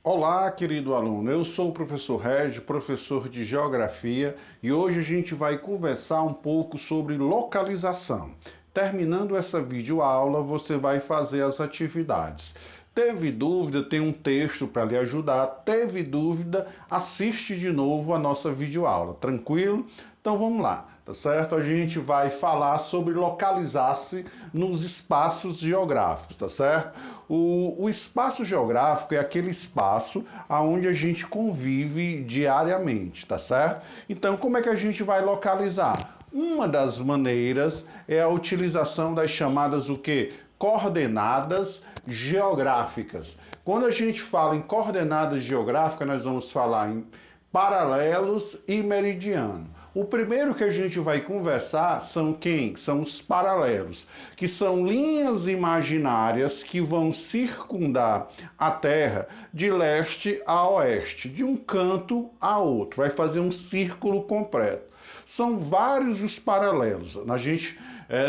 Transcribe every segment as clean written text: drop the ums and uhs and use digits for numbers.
Olá, querido aluno. Eu sou o professor Régio, professor de Geografia, e hoje a gente vai conversar um pouco sobre localização. Terminando essa videoaula, você vai fazer as atividades. Teve dúvida? Tem um texto para lhe ajudar. Teve dúvida? Assiste de novo a nossa videoaula. Tranquilo? Então vamos lá, tá certo? A gente vai falar sobre localizar-se nos espaços geográficos, tá certo? O espaço geográfico é aquele espaço onde a gente convive diariamente, tá certo? Então, como é que a gente vai localizar? Uma das maneiras é a utilização das chamadas o quê? Coordenadas geográficas. Quando a gente fala em coordenadas geográficas, nós vamos falar em paralelos e meridiano. O primeiro que a gente vai conversar são quem? São os paralelos, que são linhas imaginárias que vão circundar a Terra de leste a oeste, de um canto a outro, vai fazer um círculo completo. São vários os paralelos. A gente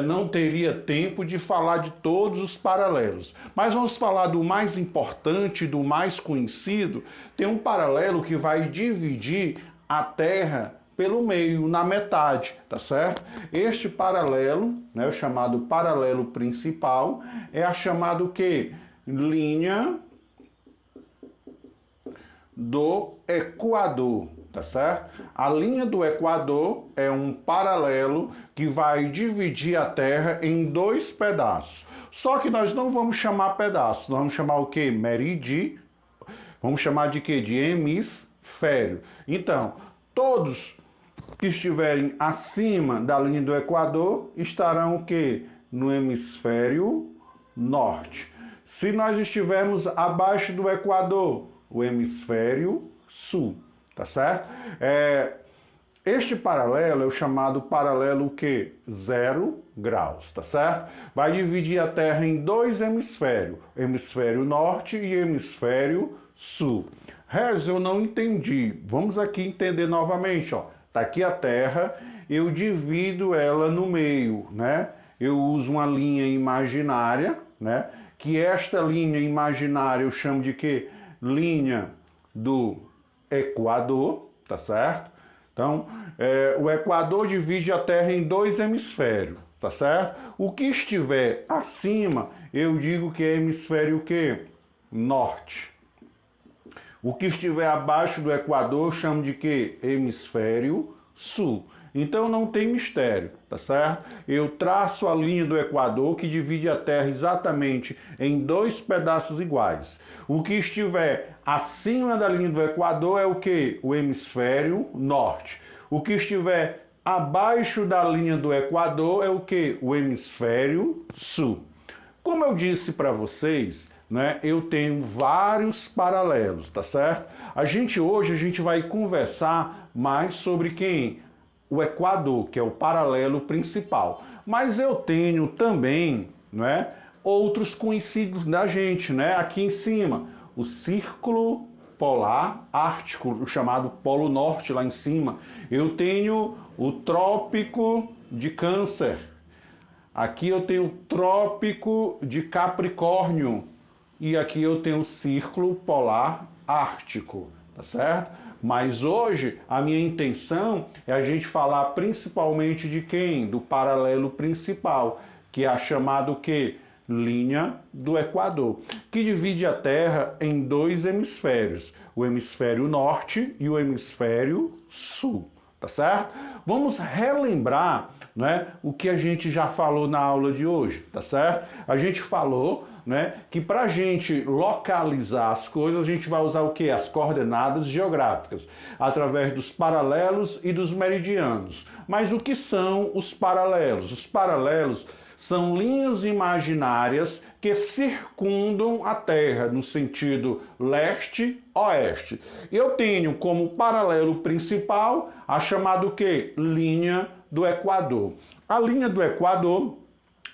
não teria tempo de falar de todos os paralelos, mas vamos falar do mais importante, do mais conhecido. Tem um paralelo que vai dividir a Terra pelo meio, na metade, tá certo? Este paralelo, né, o chamado paralelo principal, é a chamada o quê? Linha do Equador, tá certo? A linha do Equador é um paralelo que vai dividir a Terra em dois pedaços. Só que nós não vamos chamar pedaços, nós vamos chamar o quê? Meridiano. Vamos chamar de quê? De hemisfério. Então, todos que estiverem acima da linha do Equador estarão o quê? No hemisfério norte. Se nós estivermos abaixo do Equador, o hemisfério sul, tá certo? Este paralelo é o chamado paralelo o quê? 0 graus, tá certo? Vai dividir a Terra em dois hemisférios, hemisfério norte e hemisfério sul. Rez, eu não entendi. Vamos aqui entender novamente, ó. Tá aqui a Terra, eu divido ela no meio, né? Eu uso uma linha imaginária, né? Que esta linha imaginária eu chamo de quê? Linha do Equador, tá certo? Então, o Equador divide a Terra em dois hemisférios, tá certo? O que estiver acima, eu digo que é hemisfério o quê? Norte. O que estiver abaixo do Equador, eu chamo de quê? Hemisfério sul. Então não tem mistério, tá certo? Eu traço a linha do Equador que divide a Terra exatamente em dois pedaços iguais. O que estiver acima da linha do Equador é o quê? O hemisfério norte. O que estiver abaixo da linha do Equador é o quê? O hemisfério sul. Como eu disse para vocês, né, eu tenho vários paralelos, tá certo? Hoje a gente vai conversar mais sobre quem? O Equador, que é o paralelo principal. Mas eu tenho também, né, outros conhecidos da gente, né? Aqui em cima, o Círculo Polar Ártico, o chamado Polo Norte lá em cima. Eu tenho o Trópico de Câncer. Aqui eu tenho o Trópico de Capricórnio. E aqui eu tenho o Círculo Polar Ártico, tá certo? Mas hoje a minha intenção é a gente falar principalmente de quem? Do paralelo principal, que é a chamada o quê? Linha do Equador, que divide a Terra em dois hemisférios, o hemisfério norte e o hemisfério sul, tá certo? Vamos relembrar, né, o que a gente já falou na aula de hoje, tá certo? A gente falou, né, que para a gente localizar as coisas, a gente vai usar o quê? As coordenadas geográficas, através dos paralelos e dos meridianos. Mas o que são os paralelos? Os paralelos são linhas imaginárias que circundam a Terra no sentido leste-oeste. Eu tenho como paralelo principal a chamada o quê? Linha do Equador. A linha do Equador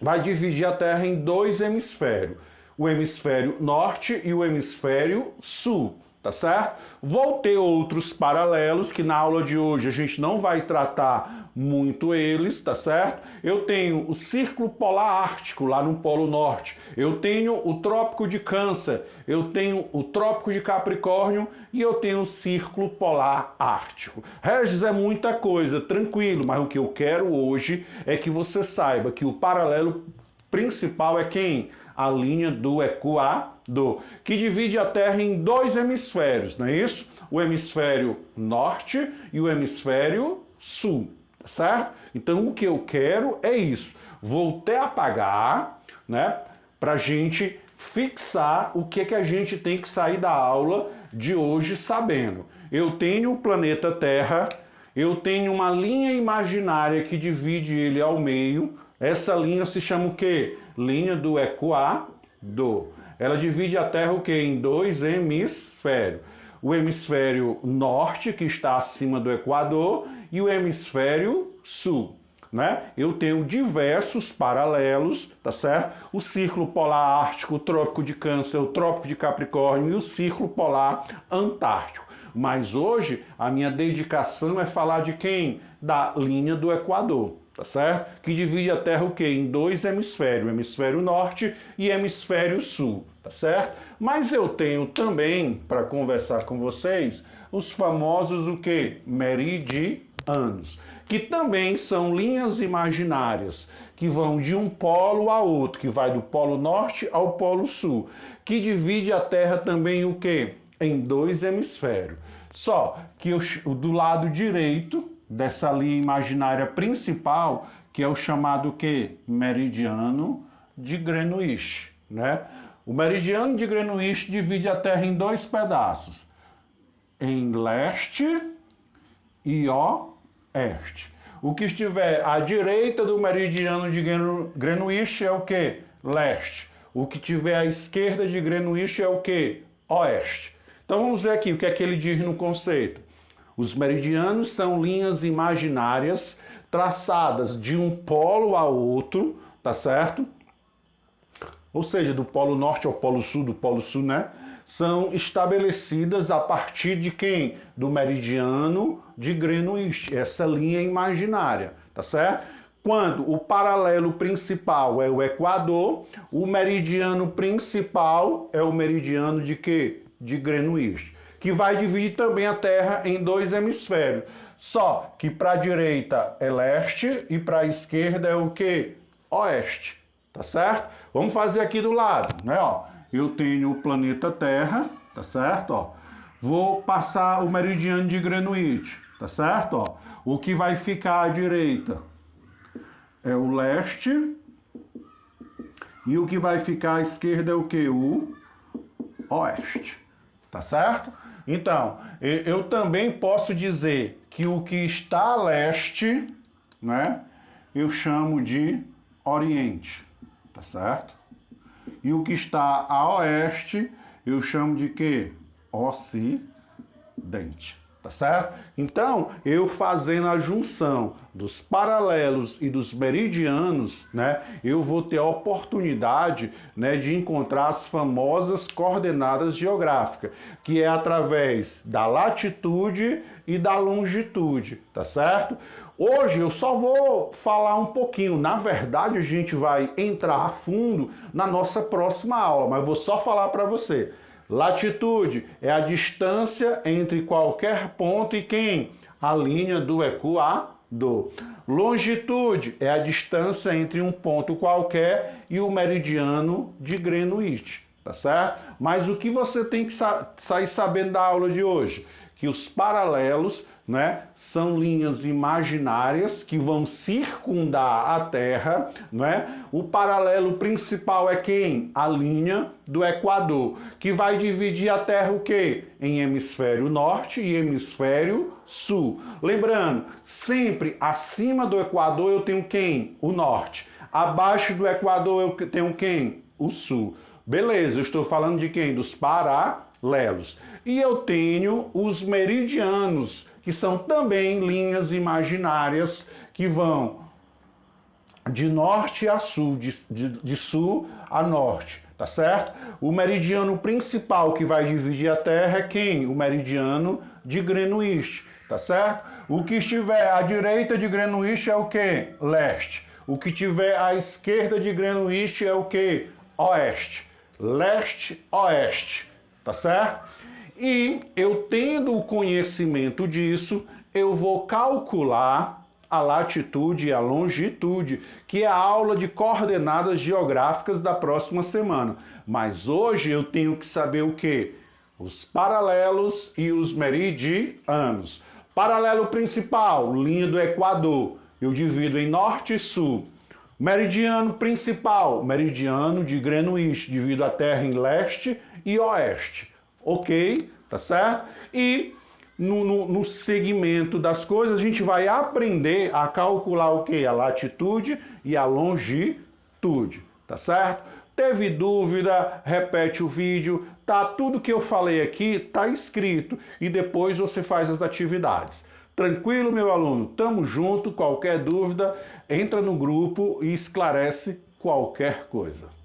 vai dividir a Terra em dois hemisférios, o hemisfério norte e o hemisfério sul, tá certo? Vou ter outros paralelos que na aula de hoje a gente não vai tratar muito eles, tá certo? Eu tenho o Círculo Polar Ártico lá no Polo Norte, eu tenho o Trópico de Câncer, eu tenho o Trópico de Capricórnio e eu tenho o Círculo Polar Ártico. Regis, é muita coisa, tranquilo, mas o que eu quero hoje é que você saiba que o paralelo principal é quem? A linha do Equador, que divide a Terra em dois hemisférios, não é isso? O hemisfério norte e o hemisfério sul, tá certo? Então o que eu quero é isso. Voltei a apagar, né, pra gente fixar o que a gente tem que sair da aula de hoje sabendo. Eu tenho o planeta Terra, eu tenho uma linha imaginária que divide ele ao meio. Essa linha se chama o quê? Linha do Equador. Ela divide a Terra o quê? Em dois hemisférios. O hemisfério norte, que está acima do Equador, e o hemisfério sul, né? Eu tenho diversos paralelos, tá certo? O Círculo Polar Ártico, o Trópico de Câncer, o Trópico de Capricórnio e o Círculo Polar Antártico. Mas hoje a minha dedicação é falar de quem? Da linha do Equador, tá certo? Que divide a Terra o quê? Em dois hemisférios, hemisfério norte e hemisfério sul, tá certo? Mas eu tenho também, para conversar com vocês, os famosos o quê? Meridianos, que também são linhas imaginárias, que vão de um polo a outro, que vai do polo norte ao polo sul, que divide a Terra também o quê? Em dois hemisférios. Só que do lado direito dessa linha imaginária principal, que é o chamado que? Meridiano de Greenwich, né? O meridiano de Greenwich divide a Terra em dois pedaços, em leste e oeste. O que estiver à direita do meridiano de Greenwich é o que? Leste. O que estiver à esquerda de Greenwich é o que? Oeste. Então vamos ver aqui o que é que ele diz no conceito. Os meridianos são linhas imaginárias traçadas de um polo a outro, tá certo? Ou seja, do polo norte ao polo sul, né? São estabelecidas a partir de quem? Do meridiano de Greenwich, essa linha imaginária, tá certo? Quando o paralelo principal é o Equador, o meridiano principal é o meridiano de quê? De Greenwich, que vai dividir também a Terra em dois hemisférios. Só que para a direita é leste e para a esquerda é o quê? Oeste, tá certo? Vamos fazer aqui do lado, né? Ó, eu tenho o planeta Terra, tá certo? Ó, vou passar o meridiano de Greenwich, tá certo? Ó, o que vai ficar à direita é o leste e o que vai ficar à esquerda é o quê? O oeste. Tá certo? Então, eu também posso dizer que o que está a leste, né, eu chamo de Oriente, tá certo? E o que está a oeste, eu chamo de quê? Ocidente, tá certo? Então, eu fazendo a junção dos paralelos e dos meridianos, né, eu vou ter a oportunidade, né, de encontrar as famosas coordenadas geográficas, que é através da latitude e da longitude, tá certo? Hoje eu só vou falar um pouquinho, na verdade a gente vai entrar a fundo na nossa próxima aula, mas vou só falar para você. Latitude é a distância entre qualquer ponto e quem? A linha do Equador. Longitude é a distância entre um ponto qualquer e o meridiano de Greenwich, tá certo? Mas o que você tem que sair sabendo da aula de hoje? Que os paralelos, né, são linhas imaginárias que vão circundar a Terra, né? O paralelo principal é quem? A linha do Equador, que vai dividir a Terra o quê? Em hemisfério norte e hemisfério sul. Lembrando, sempre acima do Equador eu tenho quem? O norte. Abaixo do Equador eu tenho quem? O sul. Beleza, eu estou falando de quem? Dos paralelos. E eu tenho os meridianos, que são também linhas imaginárias que vão de norte a sul, de sul a norte, tá certo? O meridiano principal que vai dividir a Terra é quem? O meridiano de Greenwich, tá certo? O que estiver à direita de Greenwich é o quê? Leste. O que estiver à esquerda de Greenwich é o quê? Oeste. Leste, oeste, tá certo? E eu tendo o conhecimento disso, eu vou calcular a latitude e a longitude, que é a aula de coordenadas geográficas da próxima semana. Mas hoje eu tenho que saber o quê? Os paralelos e os meridianos. Paralelo principal, linha do Equador. Eu divido em norte e sul. Meridiano principal, meridiano de Greenwich, divido a Terra em leste e oeste. Ok? Tá certo? E no segmento das coisas, a gente vai aprender a calcular o quê? A latitude e a longitude. Tá certo? Teve dúvida, repete o vídeo, tá? Tudo que eu falei aqui tá escrito e depois você faz as atividades. Tranquilo, meu aluno? Tamo junto, qualquer dúvida, entra no grupo e esclarece qualquer coisa.